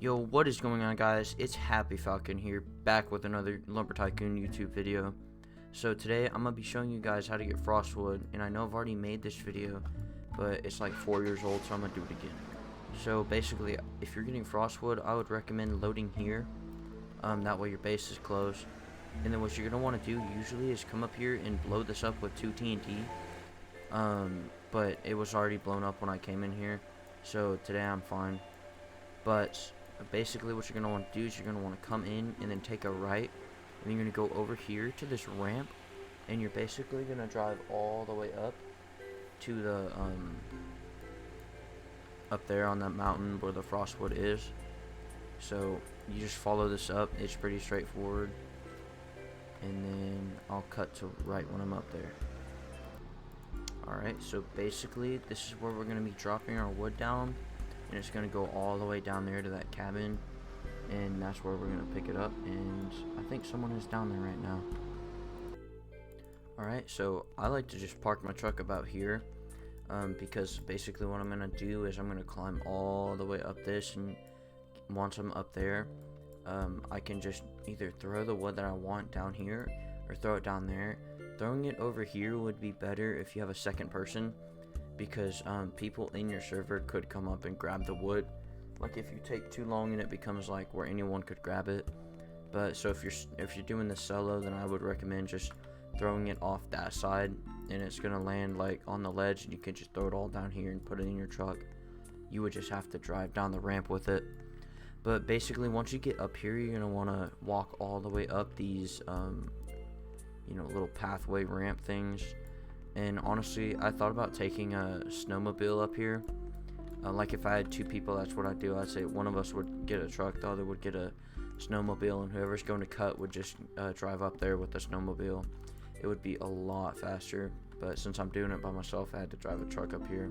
Yo, what is going on, guys? It's Happy Falcon here, back with another Lumber Tycoon YouTube video. So today I'm gonna be showing you guys how to get frostwood, and I know I've already made this video, but it's like 4 years old, so I'm gonna do it again. So basically, if you're getting frostwood, I would recommend loading here. That way your base is closed. And then what you're gonna want to do usually is come up here and blow this up with 2 TNT. But it was already blown up when I came in here, so today I'm fine. But basically what you're going to want to do is you're going to want to come in and then take a right, and you're going to go over here to this ramp, and you're basically going to drive all the way up to the up there on that mountain where the frostwood is. So you just follow this up. It's pretty straightforward, and then I'll cut to right when I'm up there. Alright, so basically this is where we're going to be dropping our wood down, and it's going to go all the way down there to that cabin, and that's where we're going to pick it up. And I think someone is down there right now. Alright, so I like to just park my truck about here, because basically what I'm going to do is I'm going to climb all the way up this, and once I'm up there, I can just either throw the wood that I want down here or throw it down there. Throwing it over here would be better if you have a second person, because people in your server could come up and grab the wood. Like if you take too long and it becomes like where anyone could grab it. But so if you're doing this solo, then I would recommend just throwing it off that side, and it's gonna land like on the ledge, and you can just throw it all down here and put it in your truck. You would just have to drive down the ramp with it. But basically once you get up here, you're gonna want to walk all the way up these little pathway ramp things. And honestly, I thought about taking a snowmobile up here. Like if I had 2 people, that's what I'd do. I'd say one of us would get a truck, the other would get a snowmobile, and whoever's going to cut would just drive up there with the snowmobile. It would be a lot faster, but since I'm doing it by myself, I had to drive a truck up here.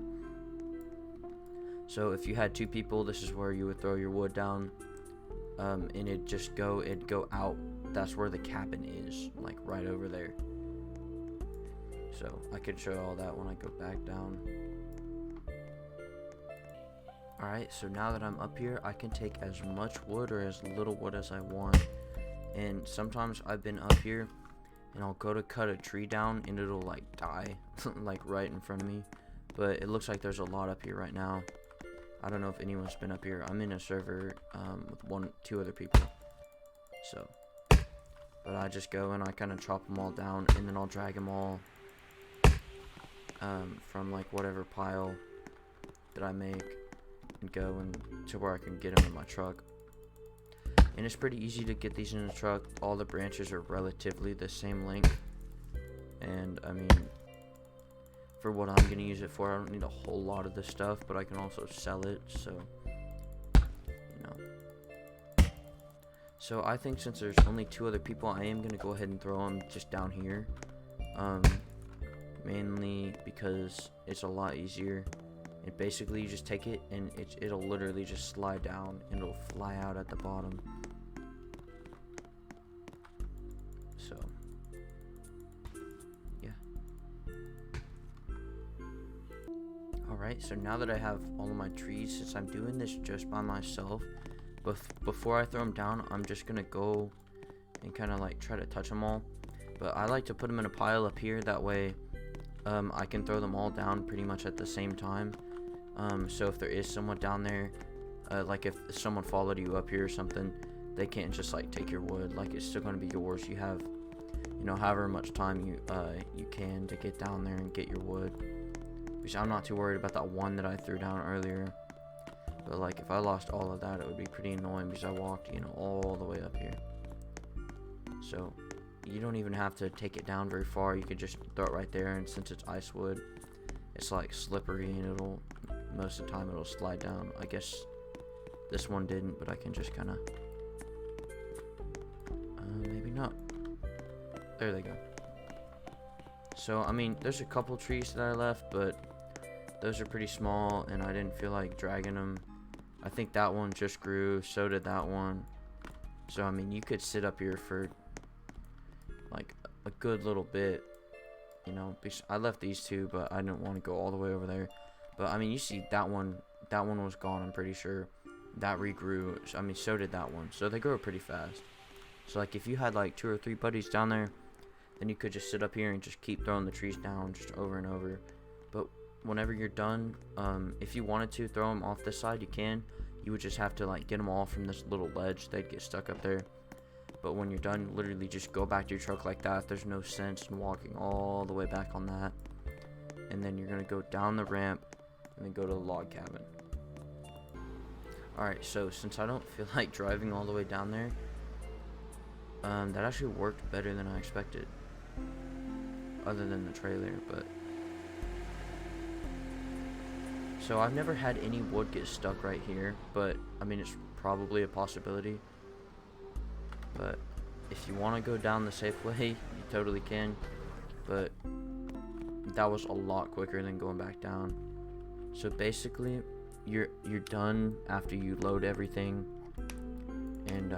So if you had 2 people, this is where you would throw your wood down, and it'd go out. That's where the cabin is, like right over there. So I can show all that when I go back down. Alright, so now that I'm up here, I can take as much wood or as little wood as I want. And sometimes I've been up here and I'll go to cut a tree down and it'll like die like right in front of me. But it looks like there's a lot up here right now. I don't know if anyone's been up here. I'm in a server with 2 other people. So, but I just go and I kind of chop them all down, and then I'll drag them all from like whatever pile that I make, and go and to where I can get them in my truck. And it's pretty easy to get these in the truck. All the branches are relatively the same length, and I mean, for what I'm gonna use it for, I don't need a whole lot of this stuff, but I can also sell it, so So I think since there's only 2 other people, I am gonna go ahead and throw them just down here. Mainly because it's a lot easier. And basically you just take it and it'll literally just slide down and it'll fly out at the bottom. So yeah. Alright, so now that I have all of my trees, since I'm doing this just by myself, before I throw them down, I'm just gonna go and kind of like try to touch them all. But I like to put them in a pile up here, that way I can throw them all down pretty much at the same time. So if there is someone down there, like if someone followed you up here or something, they can't just like take your wood. Like it's still gonna be yours. You have, however much time you can to get down there and get your wood. Because I'm not too worried about that one that I threw down earlier. But like if I lost all of that, it would be pretty annoying because I walked, all the way up here. So you don't even have to take it down very far. You could just throw it right there, and since it's ice wood, it's like slippery, and most of the time it'll slide down. I guess this one didn't, but I can just kind of maybe not. There they go. So I mean, there's a couple trees that I left, but those are pretty small, and I didn't feel like dragging them. I think that one just grew, so did that one. So I mean, you could sit up here for like a good little bit, because I left these 2, but I didn't want to go all the way over there. But I mean, you see that one was gone, I'm pretty sure. that regrew. I mean, so did that one. So they grow pretty fast. So like if you had like 2 or 3 buddies down there, then you could just sit up here and just keep throwing the trees down just over and over. But whenever you're done, if you wanted to throw them off this side, you can. You would just have to like get them all from this little ledge. They'd get stuck up there. But when you're done, literally just go back to your truck like that. There's no sense in walking all the way back on that. And then you're gonna go down the ramp and then go to the log cabin. Alright, so since I don't feel like driving all the way down there, that actually worked better than I expected. Other than the trailer, but... So I've never had any wood get stuck right here, but I mean it's probably a possibility. But if you want to go down the safe way, you totally can. But that was a lot quicker than going back down. So basically, you're done after you load everything and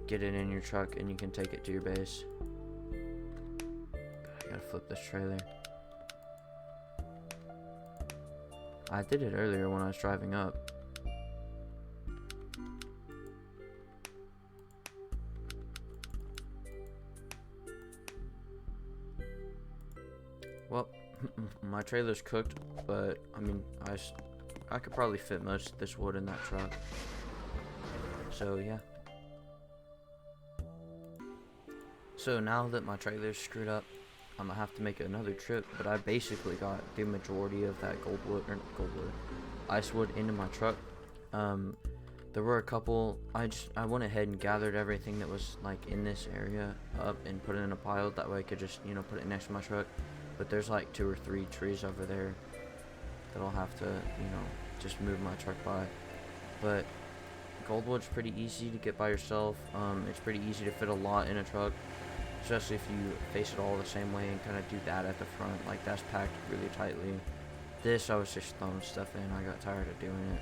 get it in your truck, and you can take it to your base. I gotta flip this trailer. I did it earlier when I was driving up. Well, my trailer's cooked, but I mean, I could probably fit most of this wood in that truck. So yeah. So now that my trailer's screwed up, I'm gonna have to make another trip, but I basically got the majority of that ice wood into my truck. There were a couple, I went ahead and gathered everything that was like in this area up and put it in a pile, that way I could just, you know, put it next to my truck. But there's like 2 or 3 trees over there that I'll have to, you know, just move my truck by. But goldwood's pretty easy to get by yourself. It's pretty easy to fit a lot in a truck, especially if you face it all the same way and kind of do that at the front. Like that's packed really tightly. This, I was just throwing stuff in. I got tired of doing it.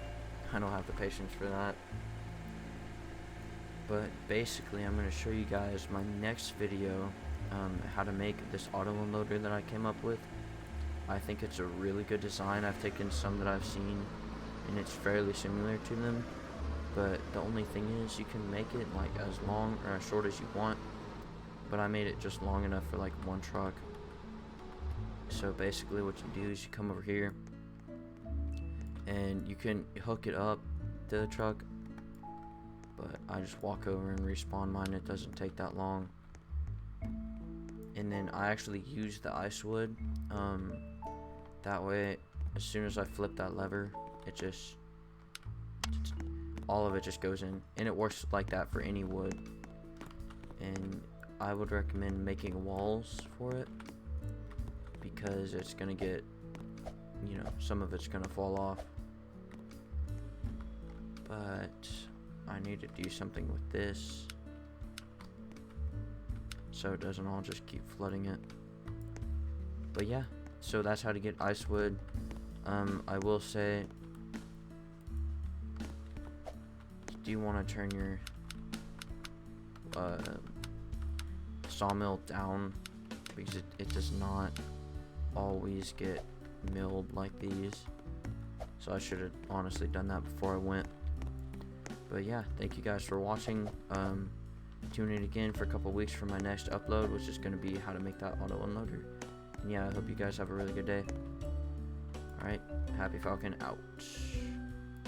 I don't have the patience for that. But basically, I'm going to show you guys my next video, how to make this auto unloader that I came up with. I think it's a really good design. I've taken some that I've seen and it's fairly similar to them, but the only thing is you can make it like as long or as short as you want, but I made it just long enough for like one truck. So basically what you do is you come over here and you can hook it up to the truck, but I just walk over and respawn mine. It doesn't take that long. And then I actually use the ice wood, that way as soon as I flip that lever, it just all of it just goes in, and it works like that for any wood. And I would recommend making walls for it, because it's gonna get, you know, some of it's gonna fall off. But I need to do something with this so it doesn't all just keep flooding it. But yeah, so that's how to get ice wood. I will say, do you want to turn your sawmill down, because it does not always get milled like these. So I should have honestly done that before I went. But yeah, thank you guys for watching. Tune in again for a couple weeks for my next upload, which is going to be how to make that auto unloader. And yeah, I hope you guys have a really good day. Alright, Happy Falcon out.